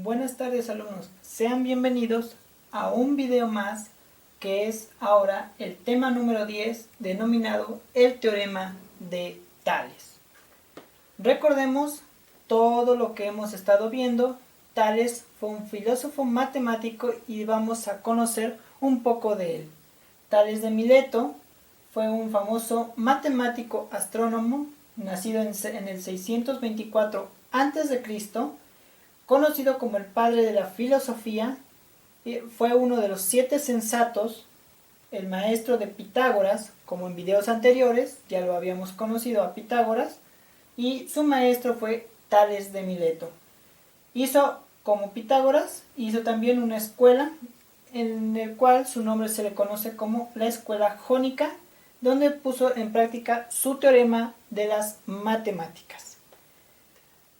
Buenas tardes alumnos, sean bienvenidos a un video más que es ahora el tema número 10 denominado el teorema de Tales. Recordemos todo lo que hemos estado viendo. Tales fue un filósofo matemático y vamos a conocer un poco de él. Tales de Mileto fue un famoso matemático astrónomo nacido en el 624 a.C., conocido como el padre de la filosofía. Fue uno de los 7 sensatos, el maestro de Pitágoras, como en videos anteriores, ya lo habíamos conocido a Pitágoras, y su maestro fue Tales de Mileto. Como Pitágoras, hizo también una escuela en el cual su nombre se le conoce como la escuela jónica, donde puso en práctica su teorema de las matemáticas.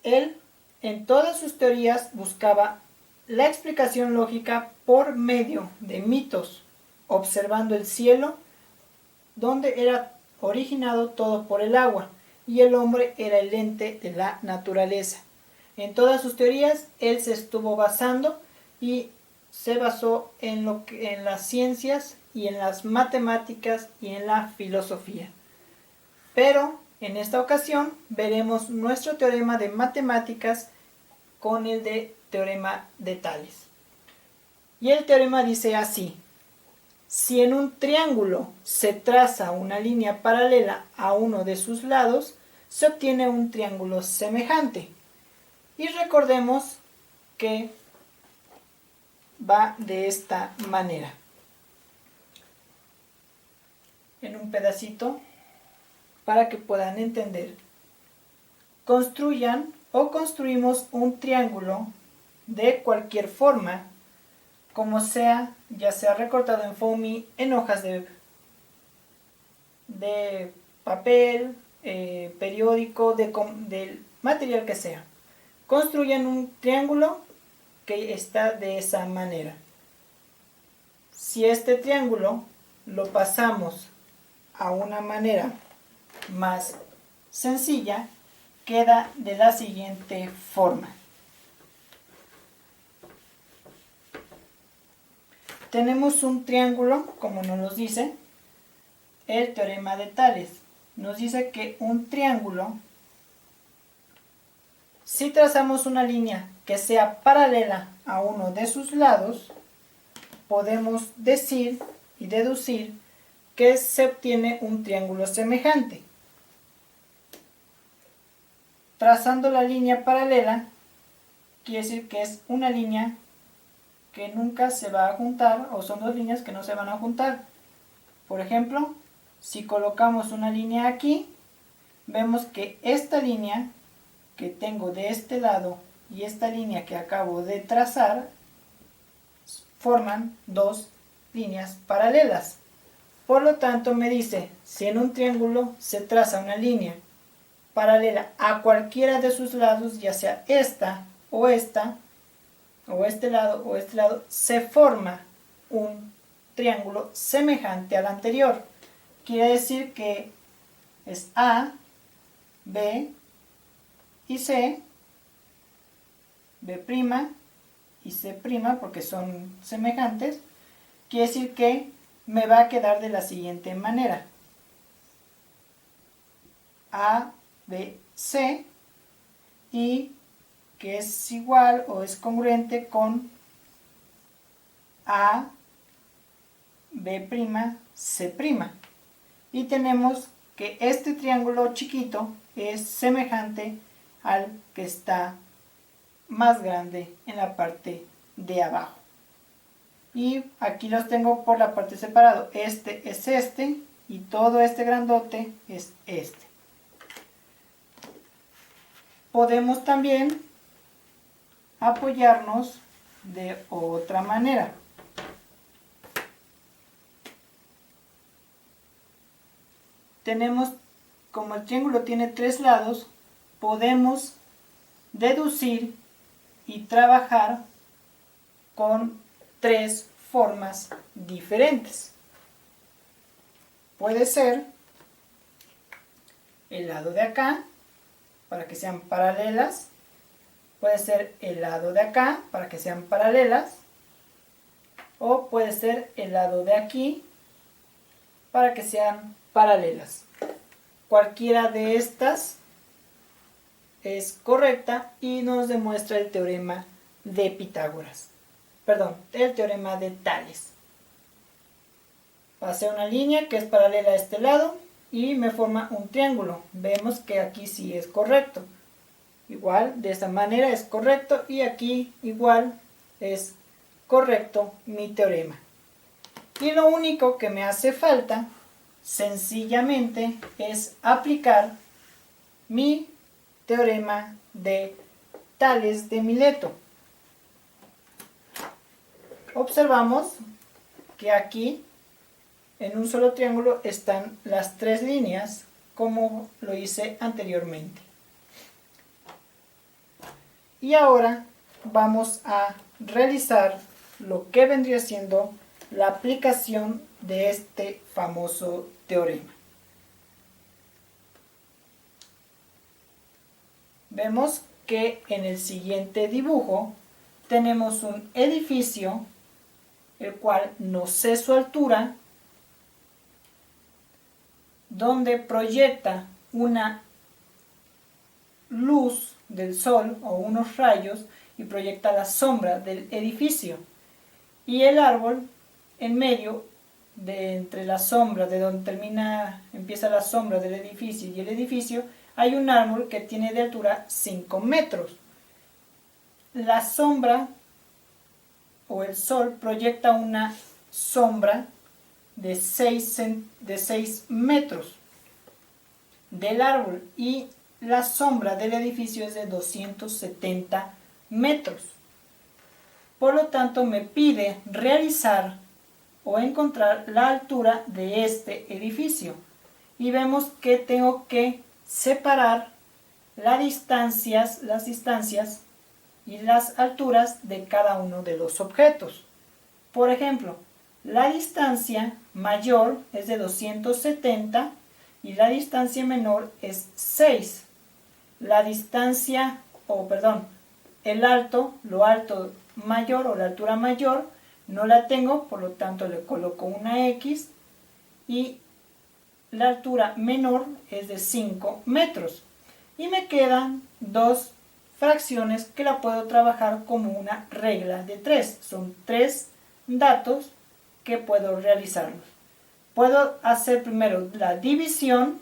Él en todas sus teorías buscaba la explicación lógica por medio de mitos, observando el cielo, donde era originado todo por el agua, y el hombre era el ente de la naturaleza. En todas sus teorías, él se estuvo basando y se basó en las ciencias y en las matemáticas y en la filosofía. Pero en esta ocasión veremos nuestro teorema de matemáticas con el de teorema de Tales. Y el teorema dice así: si en un triángulo se traza una línea paralela a uno de sus lados, se obtiene un triángulo semejante. Y recordemos que va de esta manera. En un pedacito, para que puedan entender. Construyan o construimos un triángulo de cualquier forma, como sea, ya sea recortado en foamy, en hojas de papel, periódico, del material que sea. Construyan un triángulo que está de esa manera. Si este triángulo lo pasamos a una manera más sencilla, queda de la siguiente forma. Tenemos un triángulo, como nos lo dice el teorema de Tales. Nos dice que un triángulo, si trazamos una línea que sea paralela a uno de sus lados, podemos decir y deducir que se obtiene un triángulo semejante. Trazando la línea paralela, quiere decir que es una línea que nunca se va a juntar, o son dos líneas que no se van a juntar. Por ejemplo, si colocamos una línea aquí, vemos que esta línea que tengo de este lado y esta línea que acabo de trazar forman dos líneas paralelas. Por lo tanto, me dice, si en un triángulo se traza una línea paralela a cualquiera de sus lados, ya sea esta, o este lado, se forma un triángulo semejante al anterior. Quiere decir que es A, B y C, B' y C', porque son semejantes. Quiere decir que me va a quedar de la siguiente manera: A, B, C, y que es igual o es congruente con A, B', C'. Y tenemos que este triángulo chiquito es semejante al que está más grande en la parte de abajo. Y aquí los tengo por la parte separado. Este es este y todo este grandote es este. Podemos también apoyarnos de otra manera. Tenemos, como el triángulo tiene 3 lados, podemos deducir y trabajar con 3 formas diferentes. Puede ser el lado de acá, para que sean paralelas. Puede ser el lado de acá para que sean paralelas, o puede ser el lado de aquí para que sean paralelas. Cualquiera de estas es correcta y nos demuestra el teorema de Pitágoras. Perdón, el teorema de Tales. Pasé una línea que es paralela a este lado y me forma un triángulo. Vemos que aquí sí es correcto. Igual, de esta manera es correcto y aquí igual es correcto mi teorema. Y lo único que me hace falta, sencillamente, es aplicar mi teorema de Tales de Mileto. Observamos que aquí en un solo triángulo están las tres líneas como lo hice anteriormente. Y ahora vamos a realizar lo que vendría siendo la aplicación de este famoso teorema. Vemos que en el siguiente dibujo tenemos un edificio, el cual no sé su altura, donde proyecta una luz del sol o unos rayos y proyecta la sombra del edificio. Y el árbol en medio, entre la sombra, de donde empieza la sombra del edificio y el edificio, hay un árbol que tiene de altura 5 metros. La sombra o el sol proyecta una sombra de 6 metros del árbol y la sombra del edificio es de 270 metros. Por lo tanto, me pide realizar o encontrar la altura de este edificio. Y vemos que tengo que separar las distancias y las alturas de cada uno de los objetos. Por ejemplo, la distancia mayor es de 270 y la distancia menor es 6. La distancia, lo alto mayor o la altura mayor no la tengo, por lo tanto le coloco una X y la altura menor es de 5 metros. Y me quedan dos fracciones que la puedo trabajar como una regla de 3. Son 3 datos que puedo realizarlos. Puedo hacer primero la división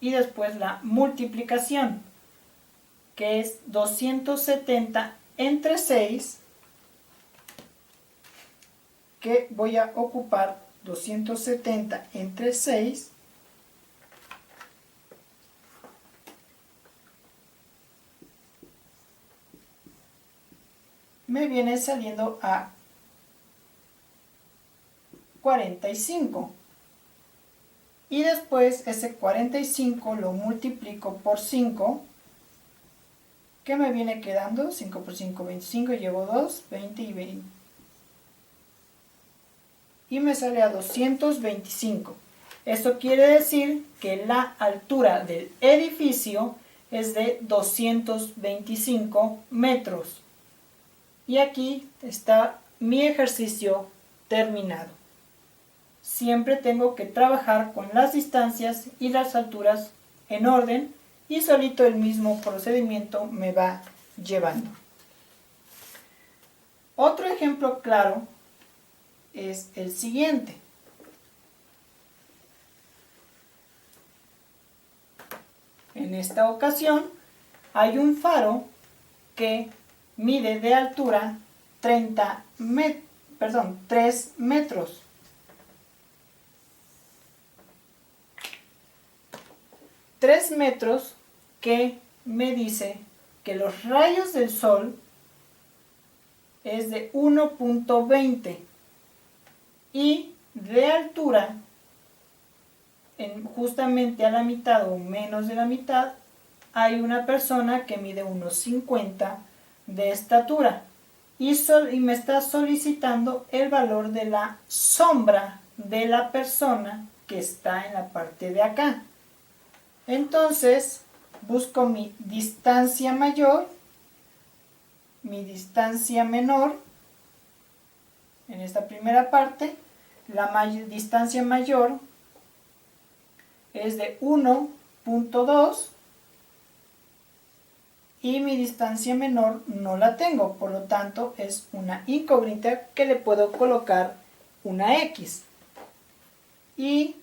y después la multiplicación, que es 270 entre 6, que voy a ocupar 270 entre 6, me viene saliendo a 45. Y después ese 45 lo multiplico por 5, que me viene quedando 5 por 5, 25, llevo 2, 20 y 20. Y me sale a 225. Esto quiere decir que la altura del edificio es de 225 metros. Y aquí está mi ejercicio terminado. Siempre tengo que trabajar con las distancias y las alturas en orden y solito el mismo procedimiento me va llevando. Otro ejemplo claro es el siguiente. En esta ocasión hay un faro que mide de altura 3 metros. 3 metros que me dice que los rayos del sol es de 1.20 y de altura, justamente a la mitad o menos de la mitad, hay una persona que mide unos 50 de estatura y me está solicitando el valor de la sombra de la persona que está en la parte de acá. Entonces busco mi distancia mayor mi distancia menor, en esta primera parte, la distancia mayor es de 1.2 y mi distancia menor no la tengo, por lo tanto es una incógnita que le puedo colocar una X. Y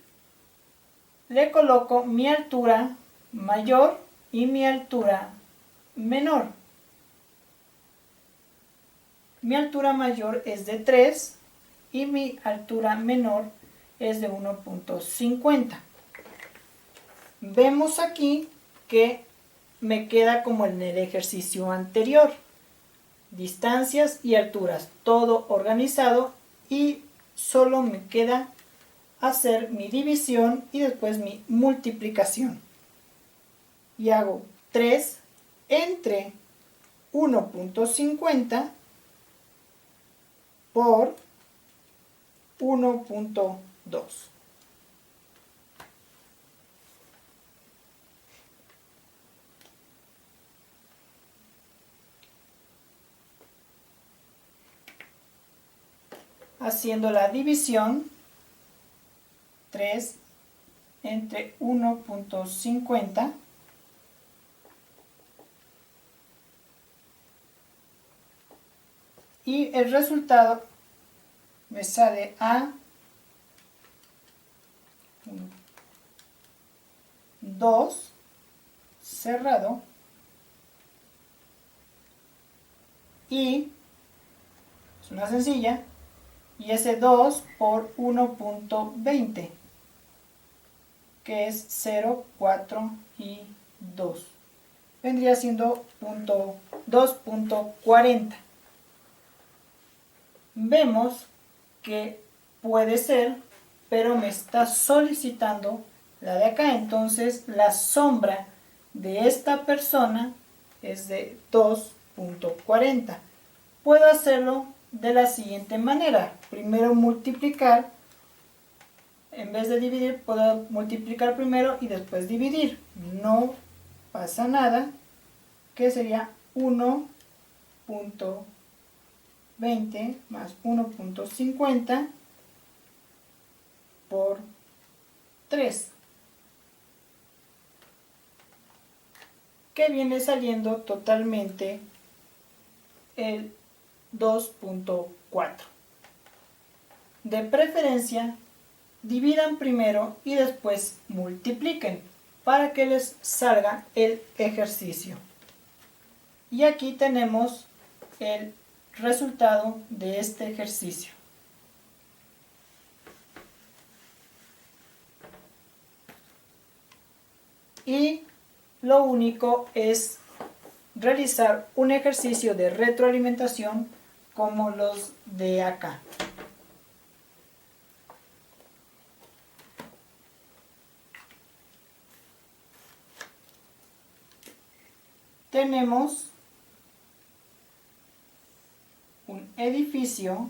le coloco mi altura mayor y mi altura menor. Mi altura mayor es de 3 y mi altura menor es de 1.50. Vemos aquí que me queda como en el ejercicio anterior. Distancias y alturas, todo organizado, y solo me queda hacer mi división y después mi multiplicación. Y hago 3 entre 1.50 por 1.2. Haciendo la división, 3 entre 1.50 y el resultado me sale a 2 cerrado y es una sencilla, y ese 2 por 1.20 que es 0, 4 y 2 vendría siendo 2.40. Vemos que puede ser, pero me está solicitando la de acá, entonces la sombra de esta persona es de 2.40. Puedo hacerlo de la siguiente manera: primero multiplicar, en vez de dividir puedo multiplicar primero y después dividir, no pasa nada, que sería 1.20 más 1.50 por 3, que viene saliendo totalmente el 2.4. De preferencia, dividan primero y después multipliquen para que les salga el ejercicio. Y aquí tenemos el resultado de este ejercicio. Y lo único es realizar un ejercicio de retroalimentación como los de acá. Tenemos un edificio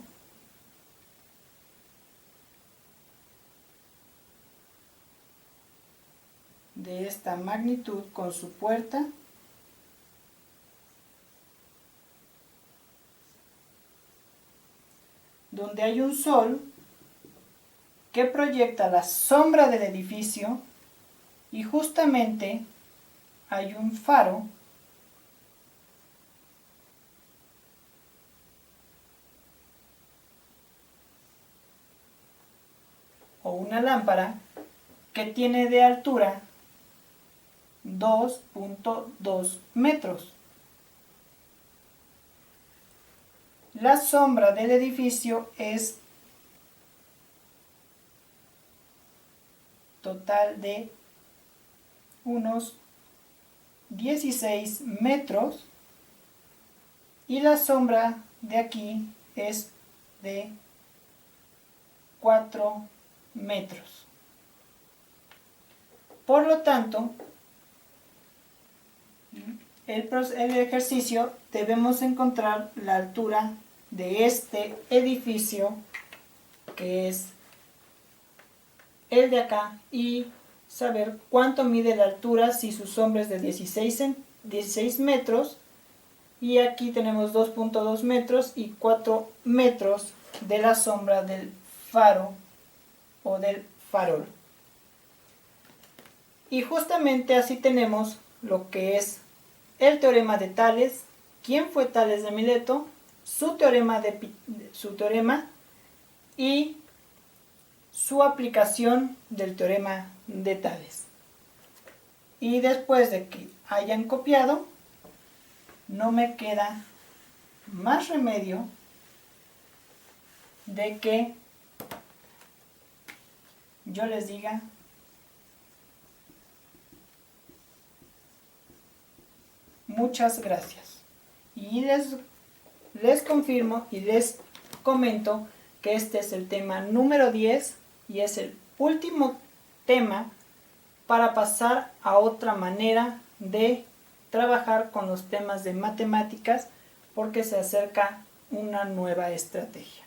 de esta magnitud con su puerta, donde hay un sol que proyecta la sombra del edificio y justamente hay un faro o una lámpara que tiene de altura 2.2 metros. La sombra del edificio es total de unos 16 metros y la sombra de aquí es de 4 metros. Por lo tanto, el ejercicio debemos encontrar la altura de este edificio, que es el de acá, y saber cuánto mide la altura. Si su sombra es de 16 metros, y aquí tenemos 2.2 metros y 4 metros de la sombra del faro o del farol. Y justamente así tenemos lo que es el teorema de Tales, quién fue Tales de Mileto, su teorema y su aplicación del teorema de Tales. Y después de que hayan copiado, no me queda más remedio de que yo les diga muchas gracias. Y les confirmo y les comento que este es el tema número 10 y es el último tema para pasar a otra manera de trabajar con los temas de matemáticas porque se acerca una nueva estrategia.